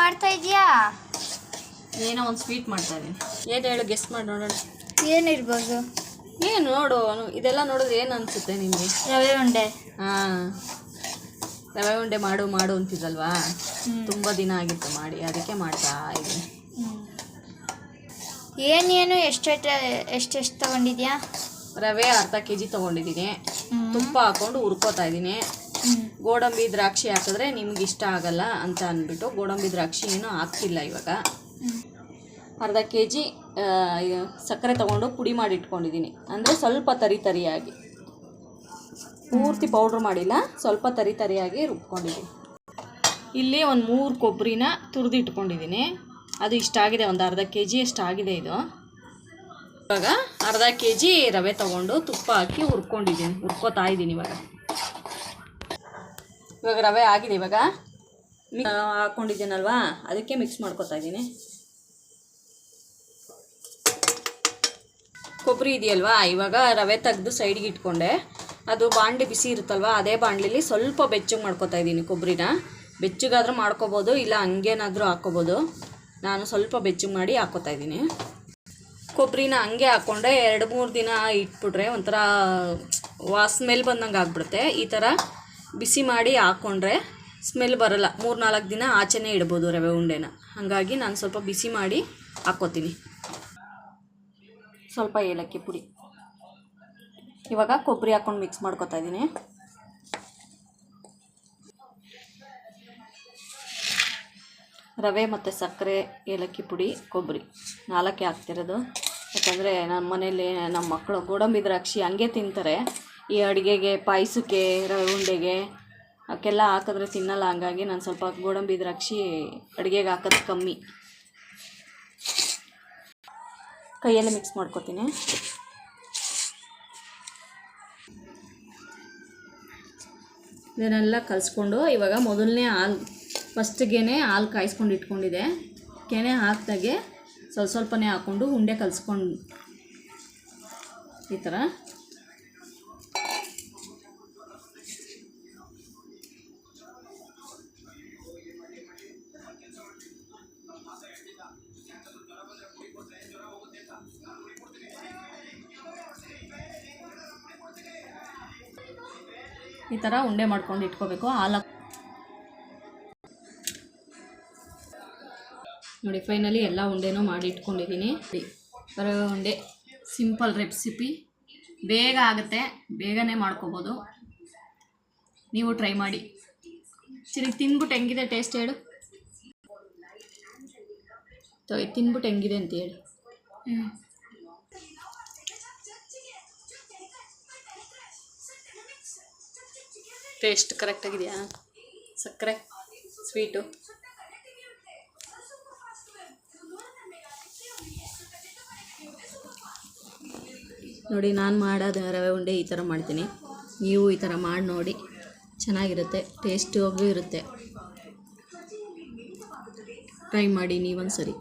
ಮಾಡ್ತಾ ಇದೀಯಾ? ಏನೋ ಒಂದು ಸ್ವೀಟ್ ಮಾಡ್ತಾ ಇದ್ದೀನಿ. ಏನು ಹೇಳು, ಗೆಸ್ಟ್ ಮಾಡಿ ನೋಡೋಣ. ಏನಿರ್ಬೋದು? ಏನು ನೋಡು, ಇದೆಲ್ಲ ನೋಡಿದ್ರೆ ಏನು ಅನಿಸುತ್ತೆ ನಿಮಗೆ? ರವೆ ಉಂಡೆ. ಹಾಂ, ರವೆ ಉಂಡೆ ಮಾಡು ಮಾಡು ಅಂತಿದ್ದಲ್ವಾ? ತುಂಬ ದಿನ ಆಗಿತ್ತು ಮಾಡಿ, ಅದಕ್ಕೆ ಮಾಡ್ತಾ ಇದ್ದೀನಿ. ಏನೇನು ಎಷ್ಟೆಷ್ಟು ತೊಗೊಂಡಿದ್ಯಾ? ರವೆ ಅರ್ಧ kg ತೊಗೊಂಡಿದ್ದೀನಿ. ತುಪ್ಪ ಹಾಕ್ಕೊಂಡು ಹುರ್ಕೋತಾ ಇದ್ದೀನಿ. ಗೋಡಂಬಿ ದ್ರಾಕ್ಷಿ ಹಾಕಿದ್ರೆ ನಿಮ್ಗೆ ಇಷ್ಟ ಆಗಲ್ಲ ಅಂತ ಅಂದ್ಬಿಟ್ಟು ಗೋಡಂಬಿ ದ್ರಾಕ್ಷಿ ಏನೂ ಹಾಕ್ತಿಲ್ಲ ಇವಾಗ. ಅರ್ಧ kg ಸಕ್ಕರೆ ತೊಗೊಂಡು ಪುಡಿ ಮಾಡಿ ಇಟ್ಕೊಂಡಿದ್ದೀನಿ. ಅಂದರೆ ಸ್ವಲ್ಪ ತರಿಯಾಗಿ, ಪೂರ್ತಿ ಪೌಡ್ರ್ ಮಾಡಿಲ್ಲ, ಸ್ವಲ್ಪ ತರಿಯಾಗಿ ರುಬ್ಕೊಂಡಿದ್ದೀನಿ. ಇಲ್ಲಿ ಒಂದು 3 ಕೊಬ್ಬರಿನ ತುರಿದು ಇಟ್ಕೊಂಡಿದ್ದೀನಿ. ಅದು ಇಷ್ಟಾಗಿದೆ, ಒಂದು ಅರ್ಧ kg ಅಷ್ಟಾಗಿದೆ ಇದು. ಇವಾಗ ಅರ್ಧ kg ರವೆ ತೊಗೊಂಡು ತುಪ್ಪ ಹಾಕಿ ಹುರ್ಕೋತಾ ಇದ್ದೀನಿ. ಇವಾಗ ರವೆ ಆಗಿದೆ. ಇವಾಗ ಹಾಕ್ಕೊಂಡಿದ್ದೀನಲ್ವಾ, ಅದಕ್ಕೆ ಮಿಕ್ಸ್ ಮಾಡ್ಕೊತಾ ಇದ್ದೀನಿ. ಕೊಬ್ಬರಿ ಇದೆಯಲ್ವಾ, ಇವಾಗ ರವೆ ತೆಗೆದು ಸೈಡ್ಗೆ ಇಟ್ಕೊಂಡೆ. ಅದು ಬಾಣಲಿ ಬಿಸಿ ಇರುತ್ತಲ್ವ, ಅದೇ ಬಾಣಲಿಲಿ ಸ್ವಲ್ಪ ಬೆಚ್ಚಗೆ ಮಾಡ್ಕೊತಾ ಇದ್ದೀನಿ. ಕೊಬ್ಬರಿನ ಬೆಚ್ಚಗಾದ್ರೂ ಮಾಡ್ಕೊಬೋದು, ಇಲ್ಲ ಹಂಗೇನಾದರೂ ಹಾಕ್ಕೊಬೋದು. ನಾನು ಸ್ವಲ್ಪ ಬೆಚ್ಚಗೆ ಮಾಡಿ ಹಾಕ್ಕೋತಾ ಇದ್ದೀನಿ. ಕೊಬ್ಬರಿನ ಹಂಗೆ ಹಾಕ್ಕೊಂಡೆ 2-3 ದಿನ ಇಟ್ಬಿಟ್ರೆ ಒಂಥರ ಸ್ಮೆಲ್ ಬಂದಂಗೆ ಆಗ್ಬಿಡುತ್ತೆ. ಈ ಥರ ಬಿಸಿ ಮಾಡಿ ಹಾಕ್ಕೊಂಡ್ರೆ ಸ್ಮೆಲ್ ಬರೋಲ್ಲ. 3-4 ದಿನ ಆಚೆನೇ ಇಡ್ಬೋದು ರವೆ ಉಂಡೆನ. ಹಾಗಾಗಿ ನಾನು ಸ್ವಲ್ಪ ಬಿಸಿ ಮಾಡಿ ಹಾಕ್ಕೋತೀನಿ. ಸ್ವಲ್ಪ ಏಲಕ್ಕಿ ಪುಡಿ. ಇವಾಗ ಕೊಬ್ಬರಿ ಹಾಕ್ಕೊಂಡು ಮಿಕ್ಸ್ ಮಾಡ್ಕೊತಾ ಇದ್ದೀನಿ. ರವೆ ಮತ್ತು ಸಕ್ಕರೆ, ಏಲಕ್ಕಿ ಪುಡಿ, ಕೊಬ್ಬರಿ 4 ಹಾಕ್ತಿರೋದು. ಯಾಕಂದರೆ ನಮ್ಮ ಮನೇಲಿ ನಮ್ಮ ಮಕ್ಕಳು ಗೋಡಂಬಿ ದ್ರಾಕ್ಷಿ ಹಂಗೆ ತಿಂತಾರೆ. ಈ ಅಡುಗೆಗೆ, ಪಾಯಸಕ್ಕೆ, ರವೆ ಉಂಡೆಗೆ ಅವಕ್ಕೆಲ್ಲ ಹಾಕಿದ್ರೆ ತಿನ್ನಲ್ಲ. ಹಂಗಾಗಿ ನಾನು ಸ್ವಲ್ಪ ಗೋಡಂಬಿ ದ್ರಾಕ್ಷಿ ಅಡುಗೆಗೆ ಹಾಕೋದು ಕಮ್ಮಿ. ಕೈಯಲ್ಲೇ ಮಿಕ್ಸ್ ಮಾಡ್ಕೊತೀನಿ. ಇದನ್ನೆಲ್ಲ ಕಲಿಸ್ಕೊಂಡು ಇವಾಗ ಮೊದಲನೇ ಫಸ್ಟ್ಗೆ ಹಾಲು ಕಾಯಿಸ್ಕೊಂಡು ಇಟ್ಕೊಂಡಿದ್ದೆ. ಕೆನೆ ಹಾಕ್ದಾಗೆ ಸ್ವಲ್ಪನೇ ಹಾಕ್ಕೊಂಡು ಉಂಡೆ ಕಲಿಸ್ಕೊಂಡು ಈ ಥರ ಉಂಡೆ ಮಾಡ್ಕೊಂಡು ಇಟ್ಕೋಬೇಕು. ಹಾಲು ನೋಡಿ, ಫೈನಲಿ ಎಲ್ಲ ಉಂಡೆನೂ ಮಾಡಿ ಇಟ್ಕೊಂಡಿದ್ದೀನಿ. ರವೆ ಉಂಡೆ ಸಿಂಪಲ್ ರೆಸಿಪಿ, ಬೇಗ ಆಗುತ್ತೆ, ಬೇಗನೆ ಮಾಡ್ಕೋಬೋದು. ನೀವು ಟ್ರೈ ಮಾಡಿ. ಸರಿ, ತಿಂದ್ಬಿಟ್ಟು ಹೆಂಗಿದೆ ಟೇಸ್ಟ್ ಹೇಳು. ತಿಂದ್ಬಿಟ್ಟು ಹೆಂಗಿದೆ ಅಂತ ಹೇಳಿ. ಟೇಸ್ಟ್ ಕರೆಕ್ಟಾಗಿದೆಯಾ? ಸಕ್ಕರೆ, ಸ್ವೀಟು ನೋಡಿ. ನಾನು ಮಾಡೋದು ರವೆ ಉಂಡೆ ಈ ಥರ ಮಾಡ್ತೀನಿ. ನೀವು ಈ ಥರ ಮಾಡಿ ನೋಡಿ, ಚೆನ್ನಾಗಿರುತ್ತೆ, ಟೇಸ್ಟಿಯಾಗೂ ಇರುತ್ತೆ. ಟ್ರೈ ಮಾಡಿ ನೀವೊಂದು ಸರಿ.